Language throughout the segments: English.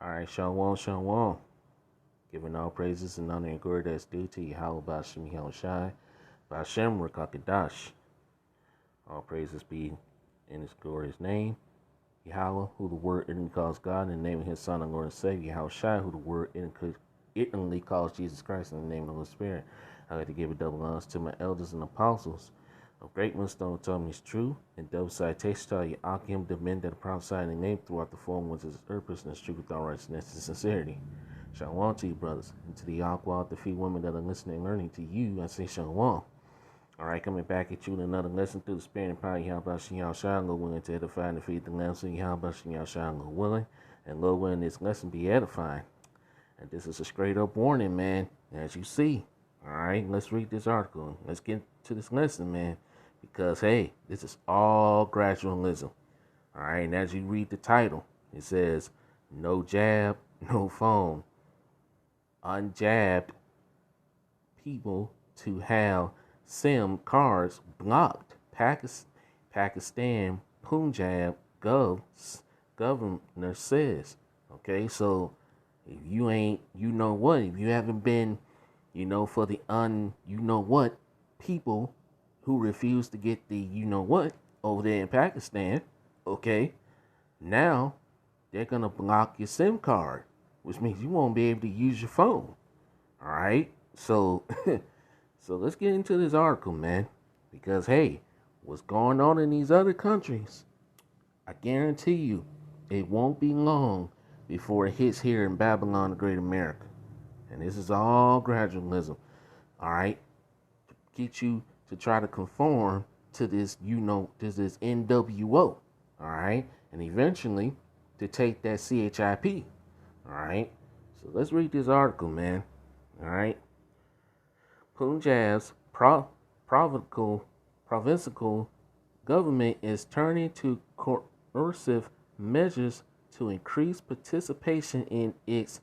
All right, Shalom, Shalom. Giving all praises and honor and glory that's due to Yahweh Bashem Yahushai, Bashem Rakakadash. All praises be in his glorious name. Yahweh, who the word instantly calls God, in the name of his Son and Lord and Savior, Yahushai, who the word instantly calls Jesus Christ, in the name of the Holy Spirit. I like to give a double honors to my elders and apostles. Of great millstone told me is true, and double citation to Akim, the men that prophesied in the name throughout the form was his purpose and his truth with all righteousness and sincerity. Shalom to you, brothers, and to the Aqua, the few women that are listening and learning to you, I say shalom. Alright, coming back at you with another lesson through the spirit and power, Yahweh Shah Shah, Lord willing to edify and defeat the lamb, so Yahweh Shah Shah, Lord willing, and Lord willing this lesson be edifying. And this is a straight up warning, man, as you see. Alright, let's read this article. Let's get to this lesson, man, because hey, this is all gradualism. Alright, and as you read the title, it says, no jab, no phone. Unjabbed people to have SIM cards blocked. Pakistan Punjab governor says. Okay, so if you ain't, you know what, if you haven't been, for the you know what people who refuse to get the you know what over there in Pakistan, okay, now they're gonna block your SIM card, which means you won't be able to use your phone. All right, so so let's get into this article, man, because hey, what's going on in these other countries? I guarantee you, it won't be long before it hits here in Babylon, the Great America, and this is all gradualism. All right, to get you to try to conform to this, to this NWO. All right, and eventually to take that CHIP. All right, so let's read this article, man. All right, Punjab's provincial government is turning to coercive measures to increase participation in its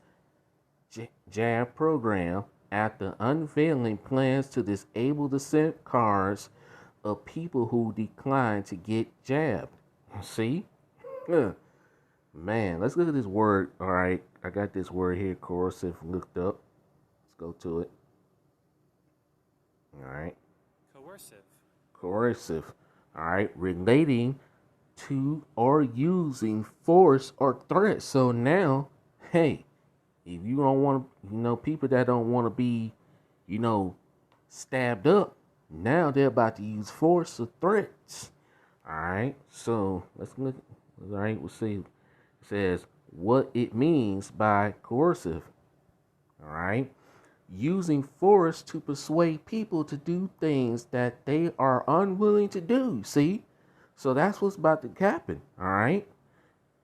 jab program after unveiling plans to disable the SIM cards of people who decline to get jabbed. See? Man, let's look at this word. All right, I got this word here, coercive, looked up. Let's go to it. All right. Coercive. All right, relating to or using force or threat. So now, hey, if you don't want to, people that don't want to be, stabbed up, now they're about to use force or threats. All right, so let's look. All right, we'll see. It says what it means by coercive. All right, using force to persuade people to do things that they are unwilling to do. See, so that's what's about to happen. All right.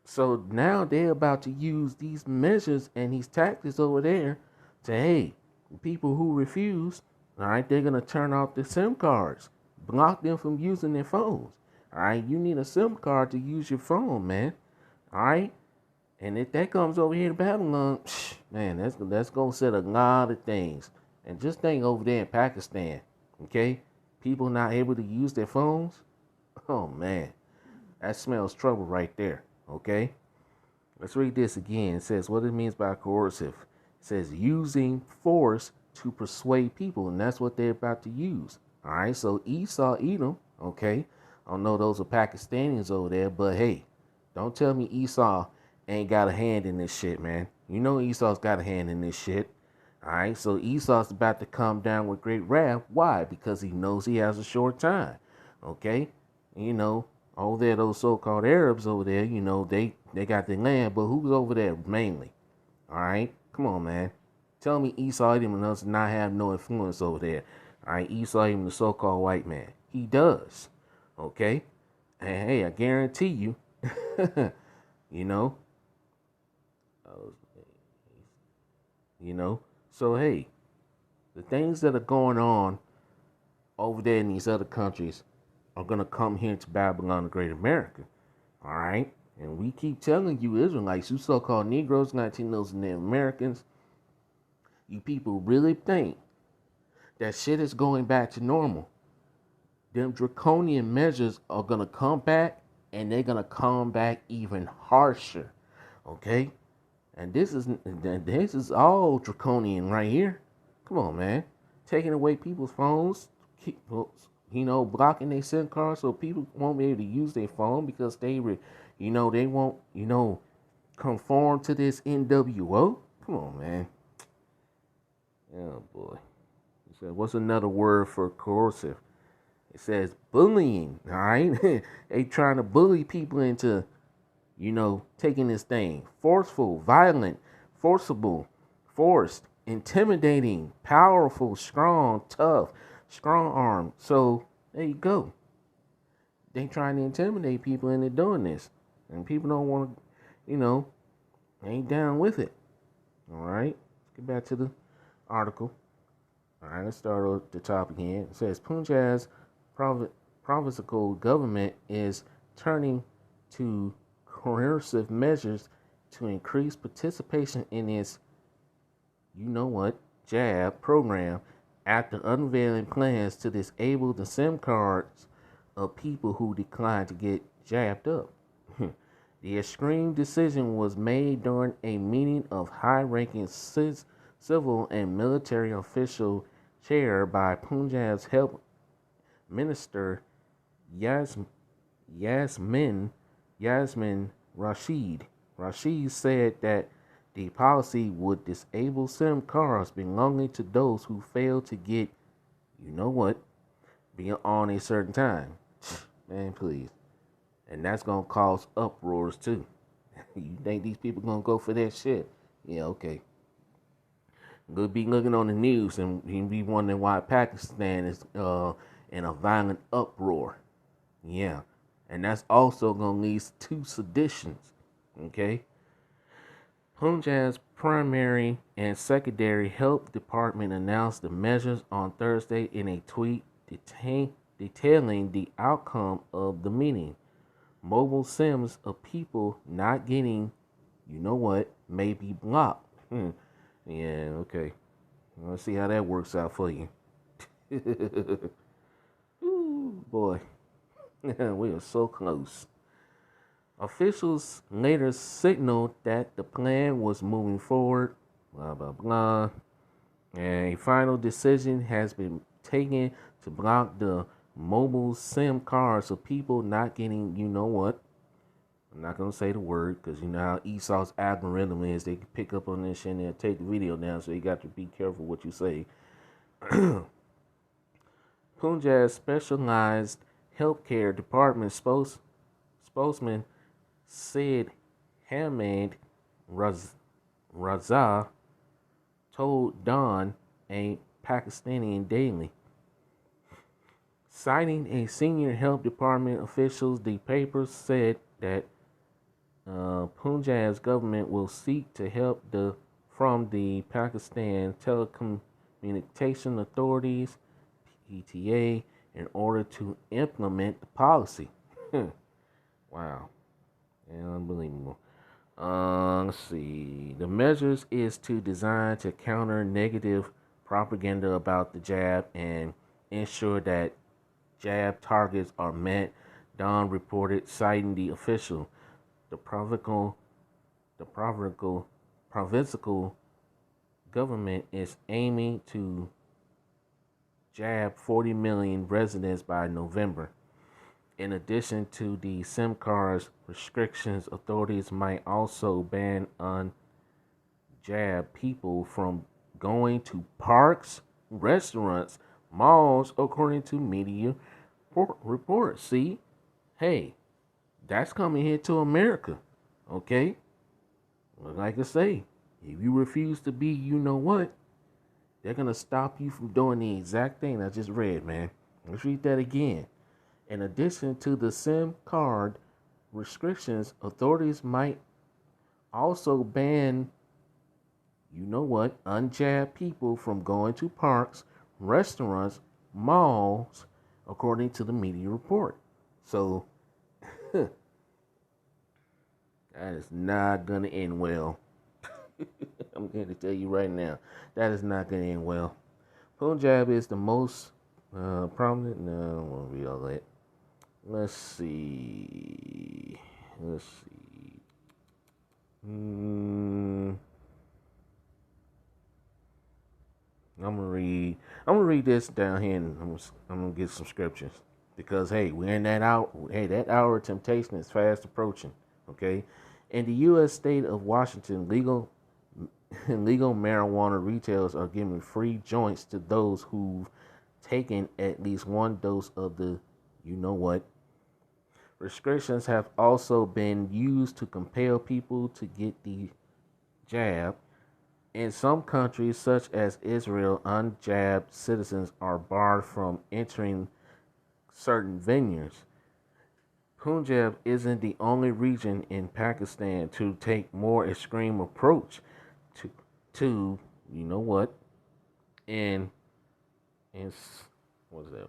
So now they're about to use these measures and these tactics over there to, hey, people who refuse, all right, they're going to turn off their SIM cards, block them from using their phones. All right, you need a SIM card to use your phone, man. All right, and if that comes over here to Babylon, man, that's going to set a lot of things. And just think over there in Pakistan, okay, people not able to use their phones. Oh, man, that smells trouble right there. Okay, let's read this again. It says what it means by coercive. It says using force to persuade people, and that's what they're about to use. All right, so Esau, Edom, okay, I don't know those are Pakistanis over there, but hey, don't tell me Esau ain't got a hand in this shit, man. You know Esau's got a hand in this shit. All right, so Esau's about to come down with great wrath. Why? Because he knows he has a short time. Okay, over there, those so-called Arabs over there, they got their land, but who's over there mainly? All right, come on, man. Tell me Esau Edom does not have no influence over there. All right, Esau Edom, the so-called white man, he does. Okay, and hey, I guarantee you, you know, So hey, the things that are going on over there in these other countries are gonna come here to Babylon, the Great America. All right, and we keep telling you Israelites, you so-called Negroes, Latinos, and Native Americans, you people really think that shit is going back to normal. Them draconian measures are gonna come back, and they're gonna come back even harsher. Okay, And this is all draconian right here. Come on, man. Taking away people's phones, blocking their SIM cards so people won't be able to use their phone because they won't, conform to this NWO. Come on, man. Oh boy. He said, what's another word for coercive? It says bullying. All right, they trying to bully people into, taking this thing. Forceful, violent, forcible, forced, intimidating, powerful, strong, tough, strong arm. So there you go. They trying to intimidate people into doing this, and people don't want to, ain't down with it. All right, let's get back to the article. All right, let's start at the top again. It says Punjab's provincial government is turning to coercive measures to increase participation in its, jab program after unveiling plans to disable the SIM cards of people who declined to get jabbed up. The extreme decision was made during a meeting of high-ranking civil and military officials chaired by Punjab's Health Minister Yasmin Rashid. Rashid said that the policy would disable SIM cards belonging to those who failed to get, beyond a certain time. Man, please. And that's going to cause uproars too. You think these people going to go for that shit? Yeah, okay. You'll be looking on the news and you be wondering why Pakistan is in a violent uproar. Yeah. And that's also going to lead to seditions. Okay? Punjab's primary and secondary health department announced the measures on Thursday in a tweet detailing the outcome of the meeting. Mobile SIMs of people not getting, may be blocked. Yeah, okay. Let's see how that works out for you. Ooh, boy. We are so close. Officials later signaled that the plan was moving forward, blah, blah, blah. And a final decision has been taken to block the mobile SIM cards of people not getting, I'm not going to say the word because you know how Esau's algorithm is. They can pick up on this shit and they'll take the video down, so you got to be careful what you say. Punjab's specialized healthcare department spokesman Said Hamid Raza told Dawn, a Pakistani daily. Citing a senior health department official, the paper said that Punjab's government will seek to help from the Pakistan Telecommunication Authorities (PTA) in order to implement the policy. Wow, unbelievable. Let's see. The measures is designed to counter negative propaganda about the jab and ensure that jab targets are met. Dawn reported, citing the official. The provincial government is aiming to jab 40 million residents by November. In addition to the SIM cards restrictions, authorities might also ban unjabbed people from going to parks, restaurants, malls, according to media reports. See, hey, that's coming here to America, okay? Well, like I say, if you refuse to be, they're going to stop you from doing the exact thing I just read, man. Let's read that again. In addition to the SIM card restrictions, authorities might also ban, unjabbed people from going to parks, restaurants, malls, according to the media report. So, that is not going to end well. I'm going to tell you right now, that is not going to end well. Punjab is the most prominent. No, I don't want to read all that. Let's see. I'm gonna read this down here, and I'm gonna get some scriptures because hey, we're in that hour. Hey, that hour of temptation is fast approaching. Okay, in the U.S. state of Washington, legal marijuana retailers are giving free joints to those who've taken at least one dose of the, you know what. Restrictions have also been used to compel people to get the jab. In some countries, such as Israel, unjabbed citizens are barred from entering certain venues. Punjab isn't the only region in Pakistan to take more extreme approach to, to you know what, in in what is that?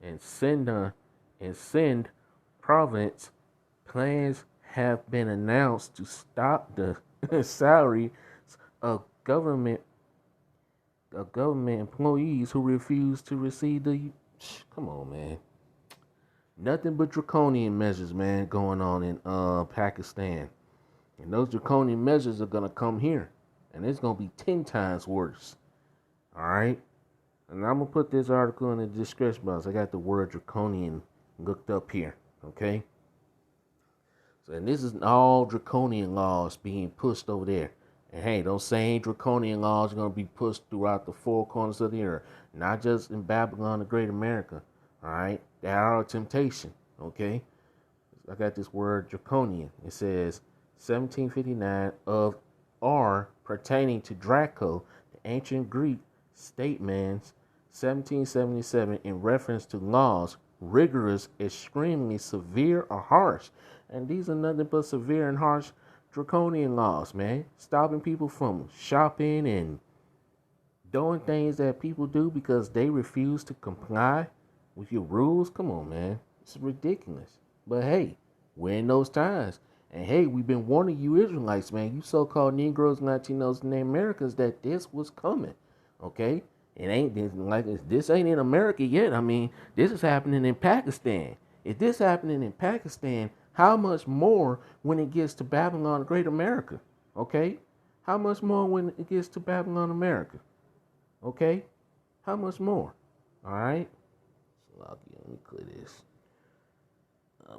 In Sindh province, plans have been announced to stop the salary of government employees who refuse to receive the. Come on, man. Nothing but draconian measures, man, going on in Pakistan, and those draconian measures are gonna come here, and it's gonna be 10 times worse. All right, and I'm gonna put this article in the description box. I got the word draconian looked up here. Okay, so and this is all draconian laws being pushed over there. And hey, those same draconian laws are going to be pushed throughout the four corners of the earth, not just in Babylon, the Great America. All right, that are a temptation. Okay, I got this word draconian. It says 1759 of R pertaining to Draco, the ancient Greek statements 1777 in reference to laws rigorous, extremely severe, or harsh. And these are nothing but severe and harsh draconian laws, man. Stopping people from shopping and doing things that people do because they refuse to comply with your rules. Come on, man. It's ridiculous. But hey, we're in those times. And hey, we've been warning you Israelites, man, you so-called Negroes, Latinos, and Americans that this was coming. Okay? It ain't like this ain't in America yet. I mean, this is happening in Pakistan. If this happening in Pakistan, how much more when it gets to Babylon, Great America? Okay? How much more when it gets to Babylon, America? Okay? How much more? All right? So let me clear this.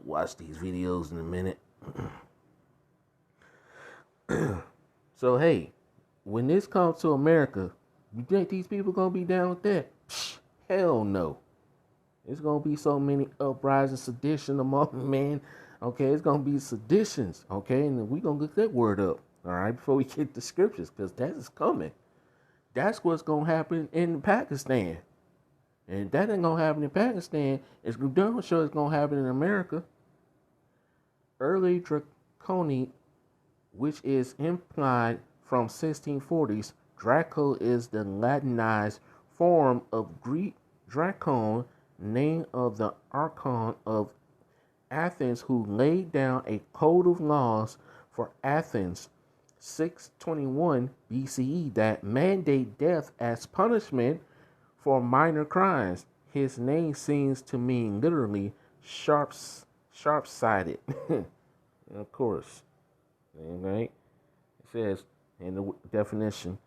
Watch these videos in a minute. So hey, when this comes to America, you think these people gonna be down with that? Psh, hell no. It's gonna be so many uprisings, sedition among men. Okay, it's gonna be seditions. Okay, and we gonna look that word up. All right, before we get the scriptures, because that is coming. That's what's gonna happen in Pakistan. And if that ain't gonna happen in Pakistan, it's damn sure it's gonna happen in America. Early draconic, which is implied from 1640s, Draco is the Latinized form of Greek Dracon, name of the Archon of Athens who laid down a code of laws for Athens 621 BCE that mandate death as punishment for minor crimes. His name seems to mean literally sharp-sighted. Of course. Right? It says in the definition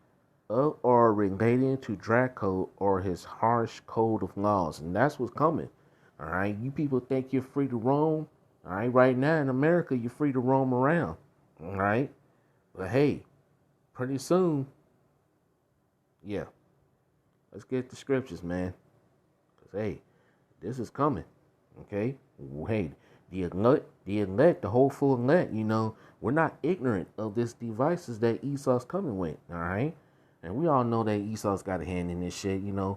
of or relating to Draco or his harsh code of laws. And that's what's coming. All right. You people think you're free to roam. All right. Right now in America, you're free to roam around. All right. But hey, pretty soon, yeah. Let's get the scriptures, man. Because hey, this is coming. Okay. Hey, the whole full elect, we're not ignorant of this devices that Esau's coming with, all right? And we all know that Esau's got a hand in this shit, And all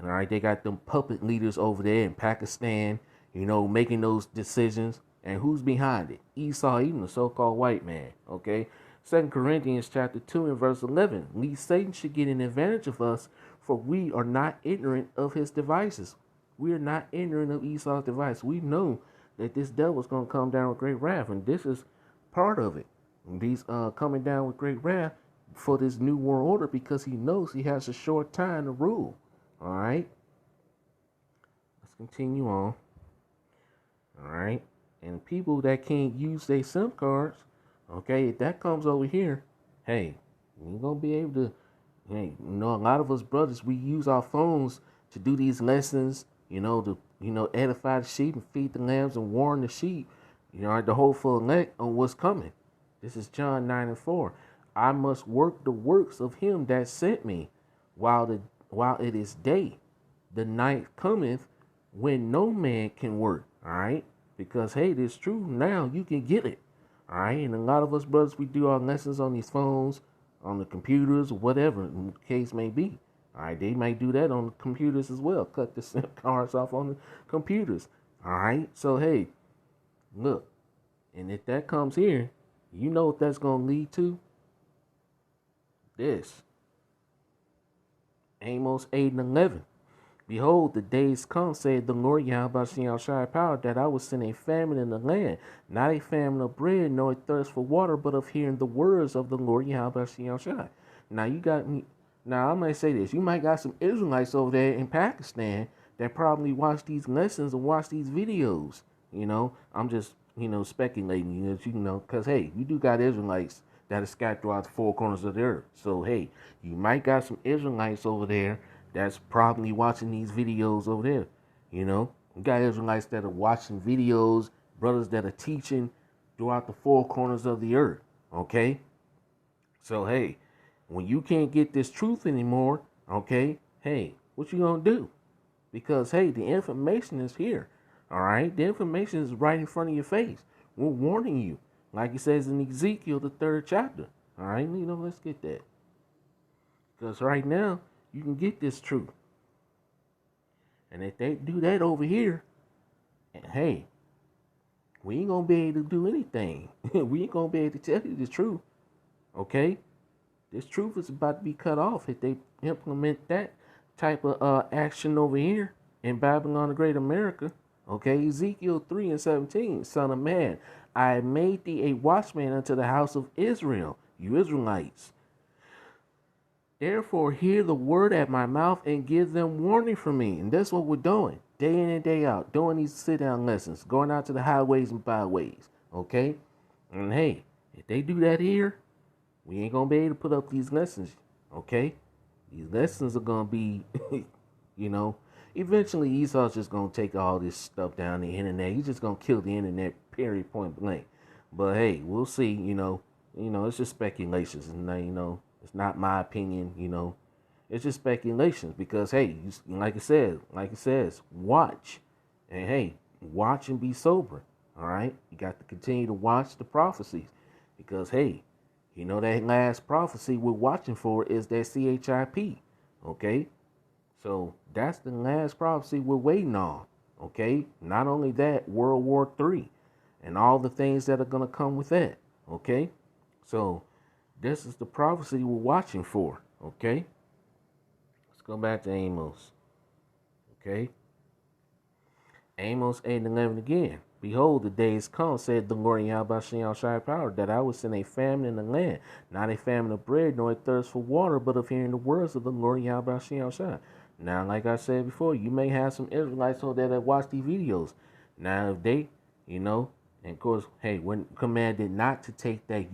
right, they got them puppet leaders over there in Pakistan, making those decisions. And who's behind it? Esau, even the so-called white man, okay? 2 Corinthians chapter 2 and verse 11. Lest Satan should get an advantage of us, for we are not ignorant of his devices. We are not ignorant of Esau's device. We know that this devil's going to come down with great wrath, and this is part of it. And he's coming down with great wrath for this new world order because he knows he has a short time to rule. All right? Let's continue on. All right? And people that can't use their SIM cards, okay, if that comes over here, hey, you ain't going to be able to Hey, a lot of us brothers, we use our phones to do these lessons, to edify the sheep and feed the lambs and warn the sheep, the hopeful elect on what's coming. This is John 9:4. I must work the works of him that sent me, while it is day. The night cometh when no man can work. All right, because hey, this true. Now you can get it. All right, and a lot of us brothers, we do our lessons on these phones, on the computers, whatever the case may be. All right, they might do that on the computers as well. Cut the SIM cards off on the computers. All right, so hey, look, and if that comes here, you know what that's gonna lead to? This Amos 8:11. Behold, the days come, said the Lord Yahweh Shai power, that I will send a famine in the land, not a famine of bread, nor a thirst for water, but of hearing the words of the Lord Yahweh Shai. Now you got me. Now I might say this: you might got some Israelites over there in Pakistan that probably watch these lessons and watch these videos. I'm just speculating. Because hey, you do got Israelites that are scattered throughout the four corners of the earth. So hey, you might got some Israelites over there that's probably watching these videos over there. You got Israelites that are watching videos, brothers that are teaching throughout the four corners of the earth. Okay? So, hey, when you can't get this truth anymore, okay, hey, what you gonna do? Because, hey, the information is here. All right? The information is right in front of your face. We're warning you. Like it says in Ezekiel, the 3rd chapter. All right? Let's get that. Because right now, you can get this truth. And if they do that over here, and hey, we ain't gonna be able to do anything. We ain't gonna be able to tell you the truth. Okay? This truth is about to be cut off if they implement that type of action over here in Babylon the Great America. Okay, Ezekiel 3:17, Son of man, I made thee a watchman unto the house of Israel, you Israelites. Therefore, hear the word at my mouth and give them warning from me. And that's what we're doing, day in and day out, doing these sit-down lessons, going out to the highways and byways, okay? And hey, if they do that here, we ain't going to be able to put up these lessons, okay? These lessons are going to be, eventually Esau's just going to take all this stuff down the internet. He's just going to kill the internet, period, point blank. But hey, we'll see, it's just speculations, and it's not my opinion, It's just speculations because, hey, like it says, watch. And, hey, watch and be sober, all right? You got to continue to watch the prophecies because, hey, that last prophecy we're watching for is that CHIP, okay? So that's the last prophecy we're waiting on, okay? Not only that, World War III and all the things that are going to come with that, okay? So this is the prophecy we're watching for, okay? Let's go back to Amos, okay? Amos 8:11 again. Behold, the days come, said the Lord Yahweh Shai power, that I will send a famine in the land, not a famine of bread, nor a thirst for water, but of hearing the words of the Lord Yahweh Shai. Now, like I said before, you may have some Israelites over there that watch these videos. Now, if they, and of course, hey, we're commanded not to take that,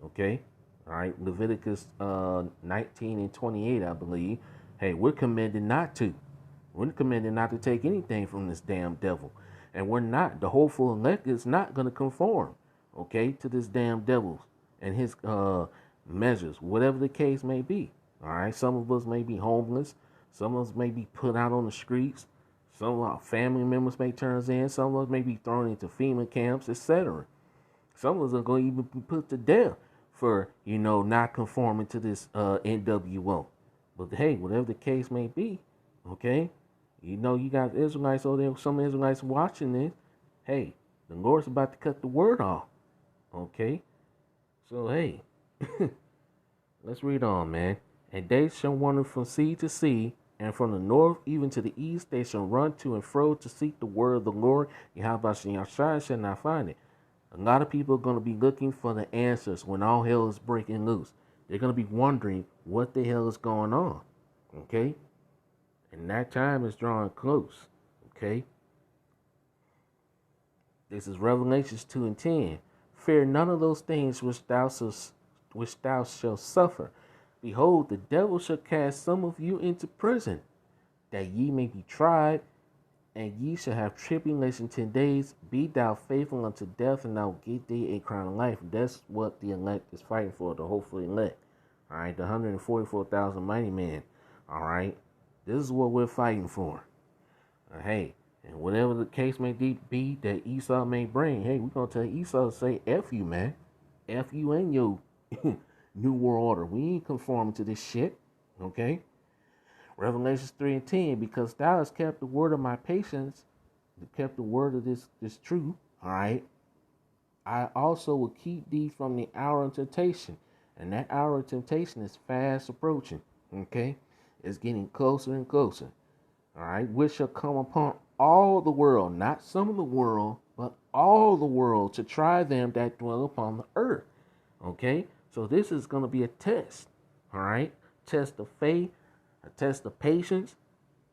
okay? All right, Leviticus 19:28, I believe. Hey, we're commanded not to. We're commanded not to take anything from this damn devil. And we're not. The hopeful elect is not going to conform, okay, to this damn devil and his measures, whatever the case may be. All right, some of us may be homeless. Some of us may be put out on the streets. Some of our family members may turn us in. Some of us may be thrown into FEMA camps, etc. Some of us are going to even be put to death for, not conforming to this NWO. But hey, whatever the case may be, okay, you got Israelites over there, some Israelites watching this. Hey, the Lord's about to cut the word off, okay? So hey, let's read on, man. And they shall wander from sea to sea, and from the north even to the east, they shall run to and fro to seek the word of the Lord. Yahweh shall not find it. A lot of people are going to be looking for the answers when all hell is breaking loose. They're going to be wondering what the hell is going on, okay? And that time is drawing close, okay? This is Revelations 2:10. Fear none of those things which thou shalt suffer. Behold, the devil shall cast some of you into prison, that ye may be tried, and ye shall have tribulation 10 days. Be thou faithful unto death, and I will give thee a crown of life. That's what the elect is fighting for, the hopeful elect. All right, the 144,000 mighty men. All right, this is what we're fighting for. Hey, and whatever the case may be that Esau may bring, hey, we're going to tell Esau to say, F you, man. F you and your New World Order. We ain't conforming to this shit. Okay? Revelations 3 and 10, because thou hast kept the word of my patience, kept the word of this truth, all right? I also will keep thee from the hour of temptation. And that hour of temptation is fast approaching. Okay? It's getting closer and closer. All right, which shall come upon all the world, not some of the world, but all the world, to try them that dwell upon the earth. Okay, so this is going to be a test. All right, test of faith, a test of patience.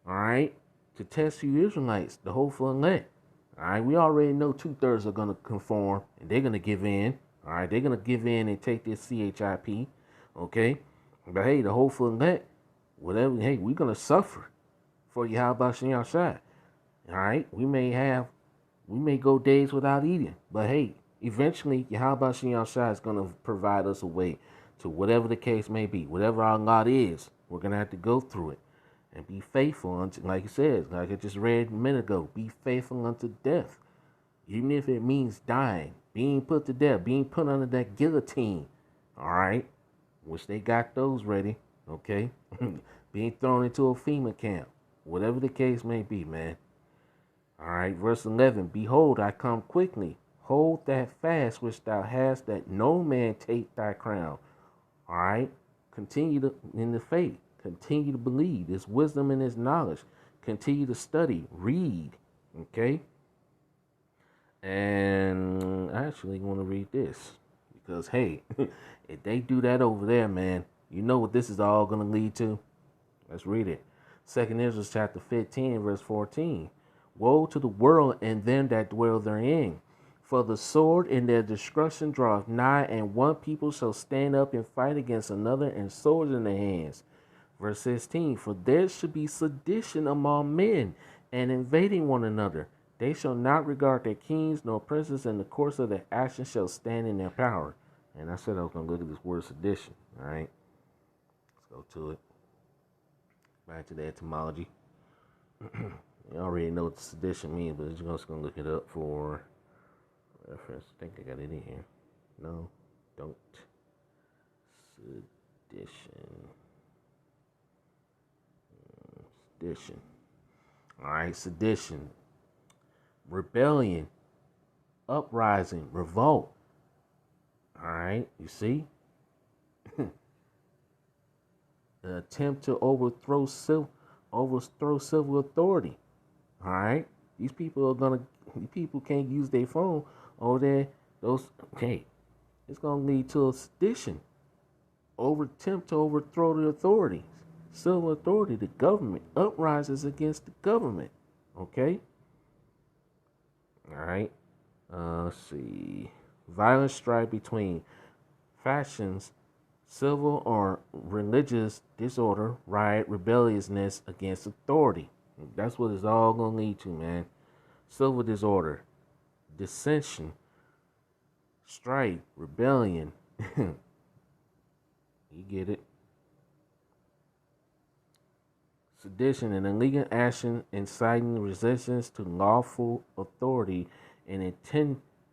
All right, to test you Israelites, the hopeful elect. All right, we already know 2/3 are going to conform and they're going to give in. All right, they're going to give in and take this CHIP. Okay, but hey, the hopeful elect, whatever, hey, we're going to suffer for Yahweh Shem Shai. All right, we may go days without eating, but hey, eventually Yahweh Shem Shai is going to provide us a way to whatever the case may be, whatever our lot is. We're going to have to go through it and be faithful unto, like it says, like I just read a minute ago, be faithful unto death, even if it means dying, being put to death, being put under that guillotine. All right, which they got those ready. Okay, being thrown into a FEMA camp. Whatever the case may be, man. All right, verse 11. Behold, I come quickly. Hold that fast which thou hast, that no man take thy crown. All right, continue in the faith. Continue to believe. There's wisdom in his knowledge. Continue to study. Read. Okay? And I actually want to read this. Because, hey, if they do that over there, man, you know what this is all going to lead to? Let's read it. 2nd Israel chapter 15, verse 14. Woe to the world and them that dwell therein. For the sword in their destruction draweth nigh, and one people shall stand up and fight against another, and swords in their hands. Verse 16. For there should be sedition among men, and invading one another. They shall not regard their kings nor princes, and the course of their action shall stand in their power. And I said I was going to look at this word sedition. All right. Let's go to it. Back to the etymology. You already know what the sedition means, but I'm just going to look it up for reference. I think I got it in here. No, don't. Sedition. Sedition. All right, sedition. Rebellion. Uprising. Revolt. All right, you see? An attempt to overthrow civil authority. All right, these people can't use their phone over there. It's gonna lead to a sedition. Attempt to overthrow the authorities, civil authority, the government, uprises against the government. Okay. All right. Let's see. Violent strife between factions, civil or religious disorder, riot, rebelliousness against authority. That's what it's all going to lead to, man. Civil disorder, dissension, strife, rebellion. You get it? Sedition, an illegal action inciting resistance to lawful authority and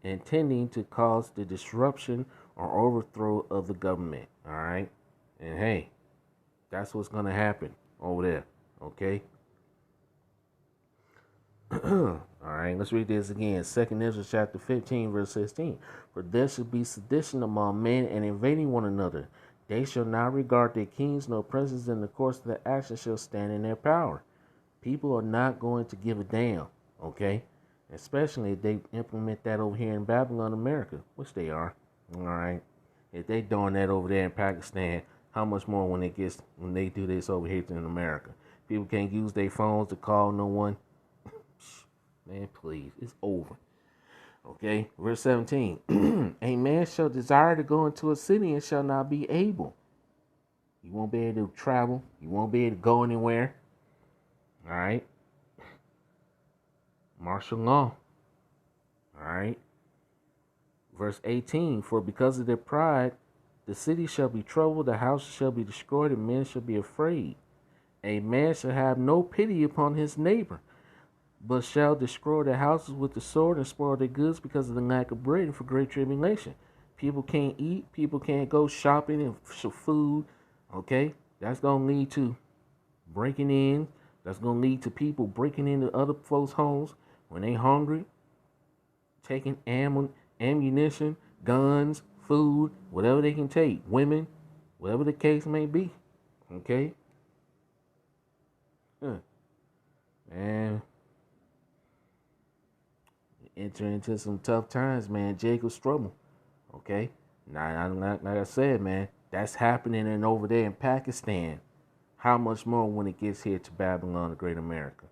intending to cause the disruption or overthrow of the government. All right? And hey, that's what's going to happen over there. Okay? All right, let's read this again. 2nd Israel chapter 15, verse 16. For there shall be sedition among men and invading one another. They shall not regard their kings nor princes, in the course of their action shall stand in their power. People are not going to give a damn, okay? Especially if they implement that over here in Babylon, America, which they are. All right. If they doing that over there in Pakistan, how much more when they do this over here in America? People can't use their phones to call no one. Man, please, it's over. Okay, verse 17. A man shall desire to go into a city and shall not be able. You won't be able to travel. You won't be able to go anywhere. All right. Martial law. All right. Verse 18, for because of their pride, the city shall be troubled, the houses shall be destroyed, and men shall be afraid. A man shall have no pity upon his neighbor, but shall destroy their houses with the sword and spoil their goods because of the lack of bread and for great tribulation. People can't eat, people can't go shopping and for food. Okay, that's going to lead to breaking in. That's going to lead to people breaking into other folks' homes when they hungry, taking ammunition, guns, food, whatever they can take, women, whatever the case may be. Okay? Man, enter into some tough times, man. Jacob's trouble. Okay? Now, like I said, man, that's happening over there in Pakistan. How much more when it gets here to Babylon, the Great America?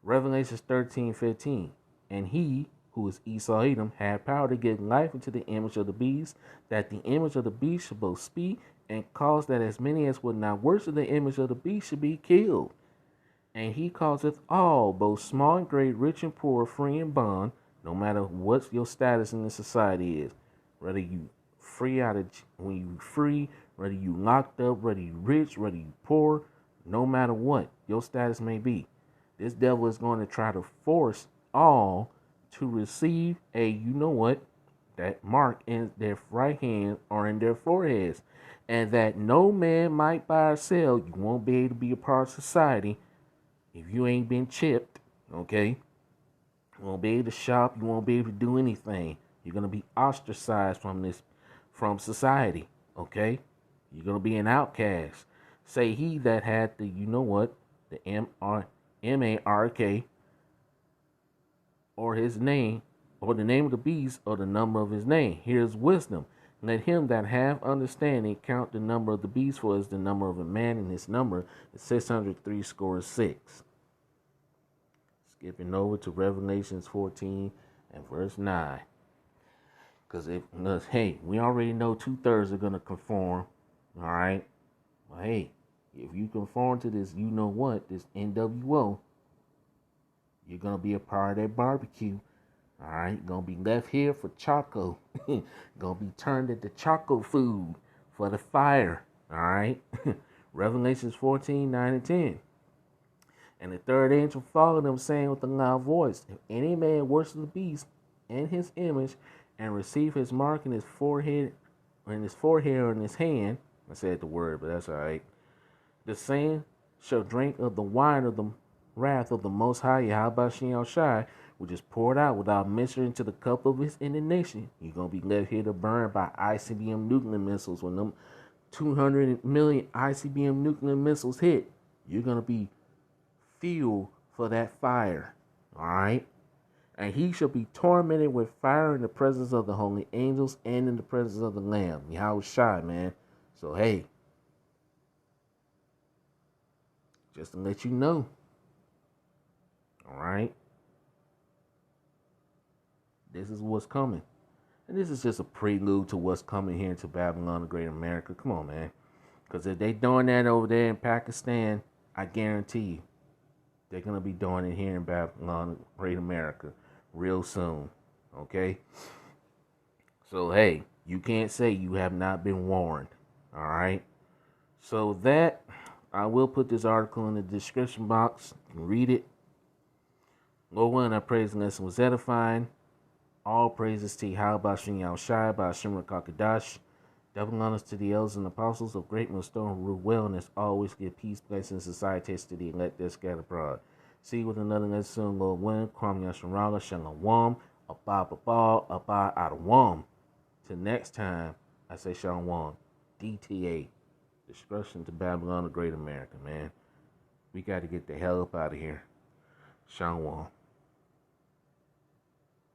Revelations 13:15. And he, who is Esau Edom, had power to give life into the image of the beast, that the image of the beast should both speak, and cause that as many as would not worship the image of the beast should be killed. And he causeth all, both small and great, rich and poor, free and bond, no matter what your status in the society is, whether you when you free, whether you locked up, whether you rich, whether you poor, no matter what your status may be, this devil is going to try to force all to receive that mark in their right hand or in their foreheads, and that no man might buy or sell. You won't be able to be a part of society if you ain't been chipped, okay? You won't be able to shop. You won't be able to do anything. You're gonna be ostracized from society, okay? You're gonna be an outcast. Say he that had the the M-A-R-K, or his name, or the name of the beast, or the number of his name. Here's wisdom. Let him that have understanding count the number of the beast, for is the number of a man, and his number is 636. Skipping over to Revelations 14 and verse 9. Because hey, we already know 2/3 are going to conform. All right. Well, hey, if you conform to this, this NWO, you're going to be a part of that barbecue. All right. You're going to be left here for Choco. Going to be turned into Choco food for the fire. All right. Revelations 14, 9 and 10. And the third angel followed them, saying with a loud voice, if any man worship the beast and his image, and receive his mark in his forehead, or in his hand, I said the word, but that's all right, the same shall drink of the wine of the wrath of the Most High Yahweh Shai, which is poured out without measure into the cup of his indignation. You're going to be left here to burn by ICBM nuclear missiles. When them 200 million ICBM nuclear missiles hit, you're going to be fuel for that fire. All right. And he shall be tormented with fire in the presence of the holy angels and in the presence of the Lamb. Yahweh Shai, man. So, hey, just to let you know. All right. This is what's coming. And this is just a prelude to what's coming here to Babylon, the Great America. Come on, man. Because if they doing that over there in Pakistan, I guarantee you, they're going to be doing it here in Babylon, Great America, real soon. Okay? So, hey, you can't say you have not been warned. All right? So I will put this article in the description box. You can read it. Lord willing, our praise and lesson was edifying. All praises to Yahweh Shem Yahushai by Hashem Rakakadash. Double honors to the elders and apostles of great millstone who rule well and as always give peace, blessings, and societies to the elect that scatter abroad. See you with another lesson, Lord willing. Kwam Yasharala, Shalom, Abba Adawam. Till next time, I say Shalom. DTA. Destruction to Babylon, the Great America, man. We got to get the hell up out of here. Shalom.